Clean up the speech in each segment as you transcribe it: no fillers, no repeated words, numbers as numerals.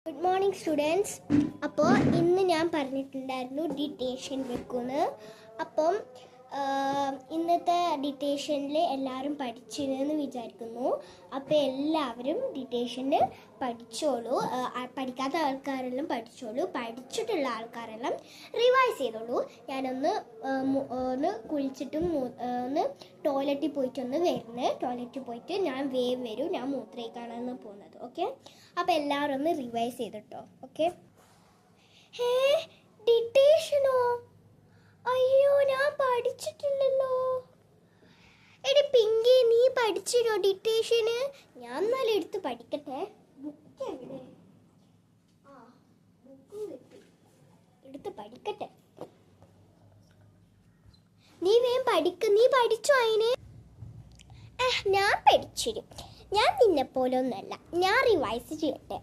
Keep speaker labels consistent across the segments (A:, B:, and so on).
A: Good morning students. അപ്പോൾ ഇന്ന് ഞാൻ പറഞ്ഞിട്ടുണ്ടായിരുന്നു ഡിറ്റേഷൻ വെക്കുമെന്ന്. അപ്പം ഇന്നത്തെ ഡിറ്റേഷനിൽ എല്ലാവരും പഠിച്ചിരുന്നെന്ന് വിചാരിക്കുന്നു. അപ്പോൾ എല്ലാവരും ഡിറ്റേഷന് പഠിച്ചോളൂ. പഠിക്കാത്ത ആൾക്കാരെല്ലാം പഠിച്ചോളൂ. പഠിച്ചിട്ടുള്ള ആൾക്കാരെല്ലാം റിവൈസ് ചെയ്തോളൂ. ഞാനൊന്ന് കുളിച്ചിട്ടും ഒന്ന് ടോയ്ലറ്റിൽ പോയിട്ടൊന്ന് വരുന്നത്. ടോയ്ലറ്റിൽ പോയിട്ട് ഞാൻ വേഗം വരും. ഞാൻ മൂത്രയിക്കാനാണ് പോകുന്നത്. ഓക്കെ, അപ്പോൾ എല്ലാവരും ഒന്ന് റിവൈസ് ചെയ്തിട്ടോ. ഓക്കെ. ഡിറ്റേഷനോ? അയ്യോ, ഞാൻ പഠിച്ചിട്ടില്ലല്ലോ. എടി പിങ്കി, നീ പഠിച്ചിട്ടോ ഡിറ്റേഷന്? ഞാൻ എന്നാലും എടുത്ത് പഠിക്കട്ടെ. ബുക്ക് എവിടെ? ബുക്കും കിട്ടി, എടുത്ത് പഠിക്കട്ടെ. നീ വേഗം പഠിക്ക്. നീ പഠിച്ചോ അതിന്? ഞാൻ പഠിച്ചിരും. ഞാൻ നിന്നെ പോലെ ഒന്നല്ല. ഞാൻ റിവൈസ് ചെയ്യട്ടെ.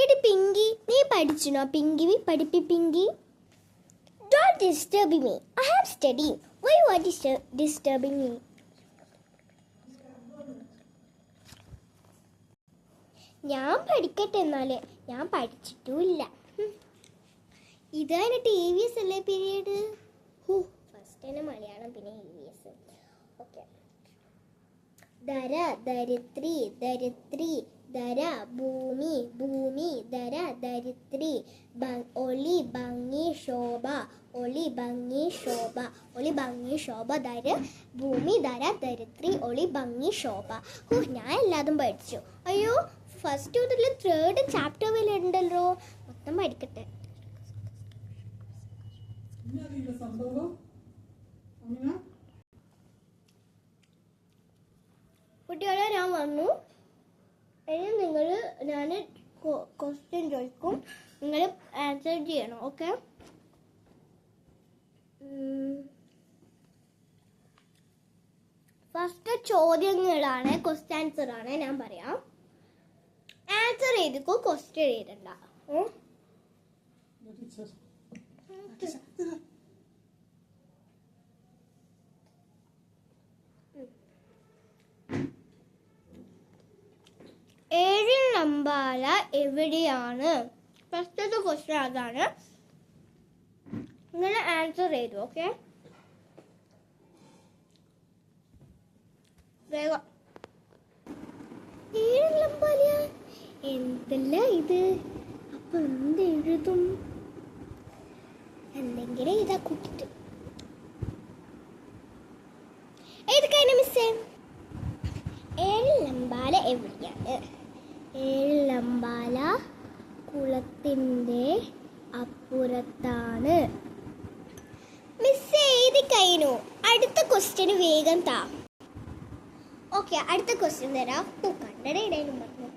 A: എടി പിങ്കി, നീ പഠിച്ചിനോ? പിങ്കി പഠിപ്പി. Pinky, don't disturb me. I am studying. Why you are disturbing me? ഞാൻ പഠിക്കട്ടെ. എന്നാലേ ഞാൻ പഠിച്ചിട്ടുമില്ല. ഇതാണ് TVS അല്ലേ പീരീഡ്? ഫസ്റ്റ് തന്നെ മലയാളം, പിന്നെ EVS. ഓക്കെ. ധര, ധരിത്രി, ധരിത്രി, ധര, ഭൂമി, ഭൂമി, ധര, ധരിത്രി, ഒളി, ഭംഗി, ശോഭ, ഒളി, ഭംഗി, ശോഭ, ഒളി, ഭംഗി, ശോഭ, ധര, ഭൂമി, ധര, ധരിത്രി, ഒളി, ഭംഗി, ശോഭ. ഞാൻ എല്ലാതും പഠിച്ചു. അയ്യോ, ഫസ്റ്റ് മുതൽ 3rd ചാപ്റ്റർ വരെ ഉണ്ടല്ലോ. മൊത്തം പഠിക്കട്ടെ. കുട്ടികളെ, ഞാൻ വന്നു. ഇനി ഞാൻ ക്വസ്റ്റ്യൻ ചോദിക്കും, നിങ്ങൾ ആൻസർ ചെയ്യണം. ഓക്കെ. ഫസ്റ്റ് ചോദ്യങ്ങളാണ്, ക്വസ്റ്റ്യൻ ആൻസർ ആണ്. ഞാൻ പറയാം. ആൻസർ എഴുതിക്കോ, ക്വസ്റ്റ്യൻ എഴുതണ്ട. ഏഴിലമ്പാല എവിടെയാണ്? ഫസ്റ്റത്തെ ക്വസ്റ്റ്യൻ അതാണ്. നിങ്ങൾ ആൻസർ ചെയ്തു. ഓക്കെ, വേഗം. ഏഴിലമ്പാല എന്തല്ല ഇത്? അപ്പൊ എന്ത് എഴുതും? എന്തെങ്കിലും ഇതാ കൂട്ടിട്ട് ഏതൊക്കെ മിസ്സേ? ഏഴിലമ്പാല എവിടെയാണ്? ഏഴിലമ്പാല കുളത്തിൻ്റെ അപ്പുറത്താണ്. മിസ് എഴുതി കഴിഞ്ഞു. അടുത്ത ക്വസ്റ്റ്യന് വേഗം താ. ഓക്കെ, അടുത്ത ക്വസ്റ്റ്യൻ തരാം. കണ്ടടയിടാനും പറഞ്ഞു.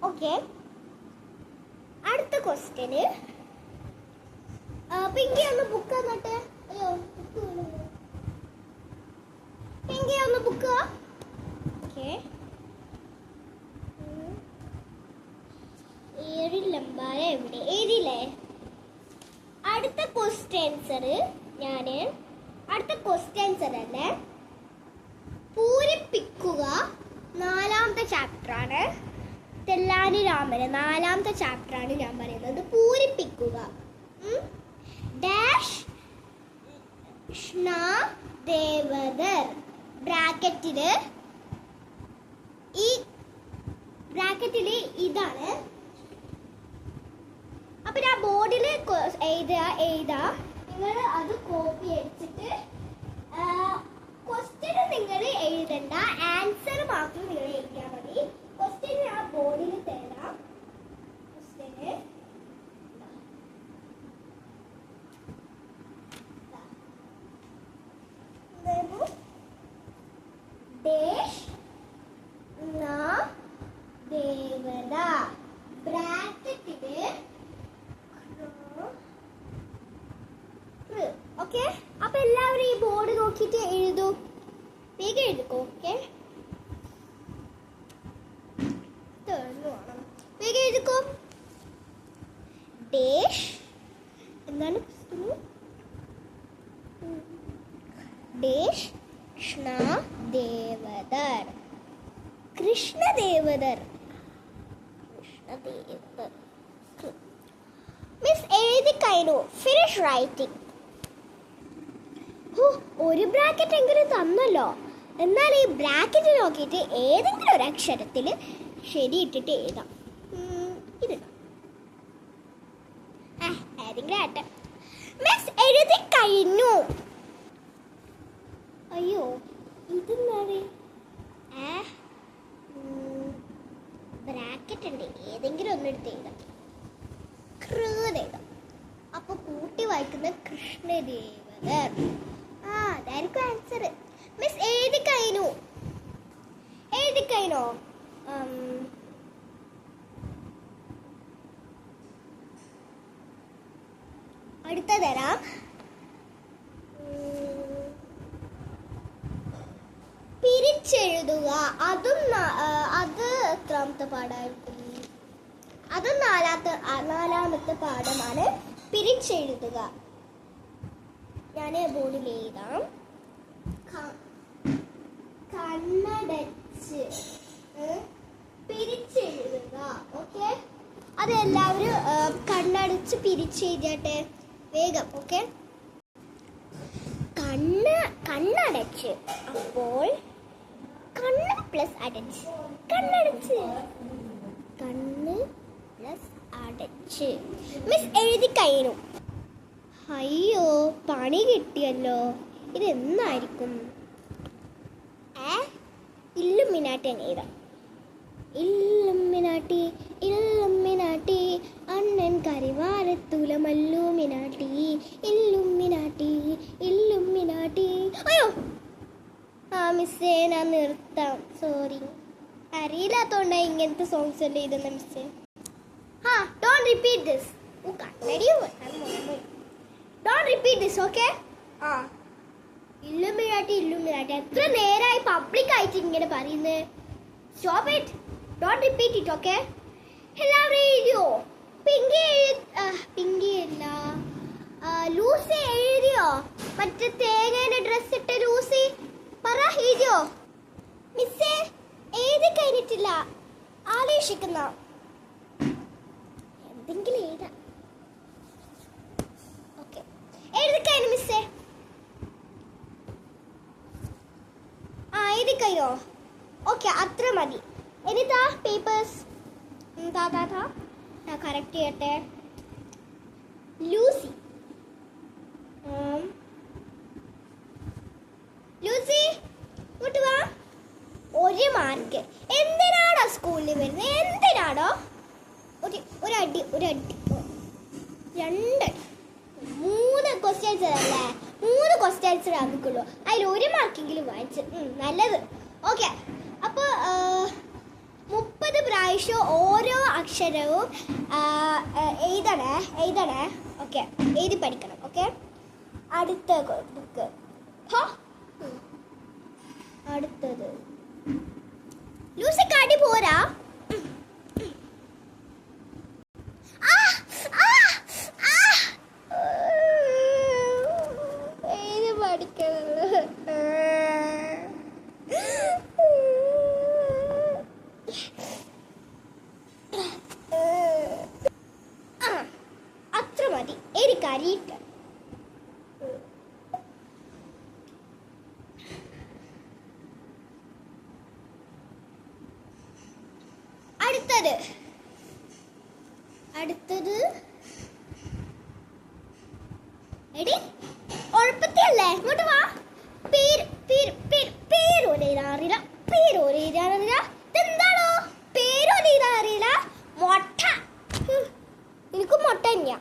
A: ഓക്കെ, അടുത്ത ക്വസ്റ്റ്യന് പിങ്കി ഒന്ന് ബുക്ക് തന്നിട്ട്. അയ്യോ, പിങ്കി ഒന്ന് ബുക്ക്. ഓക്കെ, ഏഴിലമ്പാല എവിടെ? എഴുതിയില്ലേ? അടുത്ത ക്വസ്റ്റ്യൻ ആൻസർ അല്ലേ, പൂരിപ്പിക്കുക. 4ാമത്തെ ചാപ്റ്റർ ആണ്. തെല്ലാനി രാമന് 4ാമത്തെ ചാപ്റ്റർ ആണ് ഞാൻ പറയുന്നത്. പൂരിപ്പിക്കുക. ഡാഷ് ദേവദർ ബ്രാക്കറ്റില് ഇതാണ്. അപ്പൊ ഞാൻ ബോർഡിൽ എഴുതാ. നിങ്ങൾ അത് കോപ്പി അടിച്ചിട്ട് ക്വസ്റ്റ്യൻ നിങ്ങൾ എഴുതണ്ട, ആൻസർ മാത്രം നിങ്ങൾ എഴുതിയാൽ മതി. ക്വസ്റ്റ്യൻ ഞാൻ ബോർഡിൽ തരാം. ക്വസ്റ്റ്യന് ദേവത ബ്രാക്കറ്റില്. ഓക്കെ, അപ്പൊ എല്ലാവരും കൃഷ്ണദേവദർ. കൃഷ്ണദേവദർ. മിസ് എഴുതി കഴിഞ്ഞു. Finish writing. ഒരു ബ്രാക്കറ്റ് എങ്കിലും തന്നല്ലോ. എന്നാൽ ഈ ബ്രാക്കറ്റ് നോക്കിയിട്ട് ഏതെങ്കിലും ഒരു അക്ഷരത്തിൽ ശരി ഇട്ടിട്ട് എഴുതാം. ഇതിടാം. ഏതെങ്കിലും ആട്ടെ. മിസ് എഴുതി കഴിഞ്ഞു. അയ്യോ ഇതെന്താണ്? ബ്രാക്കറ്റ് ഉണ്ട്, ഏതെങ്കിലും ഒന്നെടുത്ത് എഴുതാം. എഴുതാം. അപ്പൊ കൂട്ടി വായിക്കുന്ന കൃഷ്ണദേവദർ. അതായിരിക്കും ആൻസർ. മിസ് എഴുതി കഴിഞ്ഞു. അടുത്ത തരാം. പിരിച്ചെഴുതുക. അത് എത്രാമത്തെ പാഠമായിരിക്കും? അതും നാലാമത്തെ പാഠമാണ്. പിരിച്ചെഴുതുക. ഞാൻ ബോർഡിൽ എഴുതാം. കണ്ണടച്ച് പിരിച്ചെഴുതുക. ഓക്കെ, അതെല്ലാവരും കണ്ണടച്ച് പിരിച്ചെഴുതട്ടെ വേഗം. ഓക്കെ, കണ്ണടച്ച്. അപ്പോൾ കണ്ണ് പ്ലസ് അടച്ച്. കണ്ണടച്ച്. കണ്ണ് പ്ലസ് അടച്ച്. മിസ് എഴുതി കഴിഞ്ഞു. അയ്യോ പണി കിട്ടിയല്ലോ. ഇതെന്നായിരിക്കും? ഇല്ലുമിനാട്ടി അങ്ങ് എഴുതാം. ഇല്ലുമിനാട്ടി അണ്ണൻ കരിവാരത്തൂല മല്ലുമിനാട്ടി. ഇല്ലുമിനാട്ടി. അയ്യോ മിസ്സേ, ഞാൻ നിർത്താം. സോറി, അറിയില്ലാത്തോണ്ടായി ഇങ്ങനത്തെ സോങ്സ് എല്ലാം എഴുതുന്ന മിസ്സേ. Don't repeat this. Don't repeat this, okay? ഇല്ലുമിനാട്ടി. എത്ര നേരമായി പബ്ലിക് ആയിട്ട് ഇങ്ങനെ പറയുന്നത്? Stop it. Don't repeat it, okay? എല്ലാവരും എഴുതിയോ? പിങ്കി അല്ല, ലൂസി എഴുതിയോ? മറ്റേ തേങ്ങേന്റെ ഡ്രസ് ഇട്ട ലൂസി പറ, എഴുതിയോ? മിസ്സേ എഴുതി കഴിഞ്ഞിട്ടില്ല. ആലോചിക്കുന്ന എന്തെങ്കിലും എഴുതാം. ഓക്കെ, എഴുതി കഴിഞ്ഞു മിസ്സേ. എഴുതി കഴിഞ്ഞോ? ഓക്കെ, അത്ര മതി. ഇനി താ പേപ്പേഴ്സ്. കറക്റ്റ് ചെയ്യട്ടെ. ലൂസി ഇങ്ങോട്ട് വാ. 1 മാർക്ക്. എന്തിനാണോ സ്കൂളിൽ വരുന്നത്? എന്തിനാണോ? ഒരു അടി 2 3 ക്വസ്റ്റ്യൻസ് അല്ലേ? 3 ക്വസ്റ്റ്യൻസ് ആക്കിക്കുള്ളൂ. അതിൽ 1 മാർക്കെങ്കിലും വാങ്ങിച്ച് നല്ലത്. ഓക്കെ, അപ്പോൾ 30 പ്രാവശ്യം ഓരോ അക്ഷരവും എഴുതണേ. ഓക്കെ, എഴുതി പഠിക്കണം. ഓക്കെ, അടുത്ത ബുക്ക്. അടുത്തത് ലൂസിക്കാടി പോരാ. എഴുതി പഠിക്കണം. അത്ര മതി. എനിക്കറിയില്ല. അടുത്തത് എടി ഉഴപ്പത്തിയല്ലേ? ഇങ്ങോട്ട് വാ. പേരോരെഴുതാറില്ല. ഇതെന്താണോ പേരോരെഴുതാറില്ല? മൊട്ട. എനിക്ക് മൊട്ട തന്നെയാ.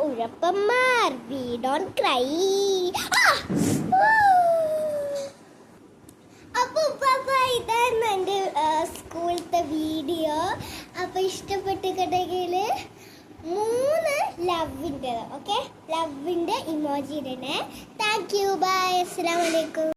A: ഉഴപ്പന്മാർ, we don't cry. അപ്പോൾ ഇതായിരുന്നു എൻ്റെ സ്കൂളത്തെ വീഡിയോ. അപ്പോൾ ഇഷ്ടപ്പെട്ടിട്ടുണ്ടെങ്കിൽ 3 ലവിൻ്റെ ഇമോജി ഇടണേ. Thank you. ബൈ. അസ്സലാമു അലൈക്കും.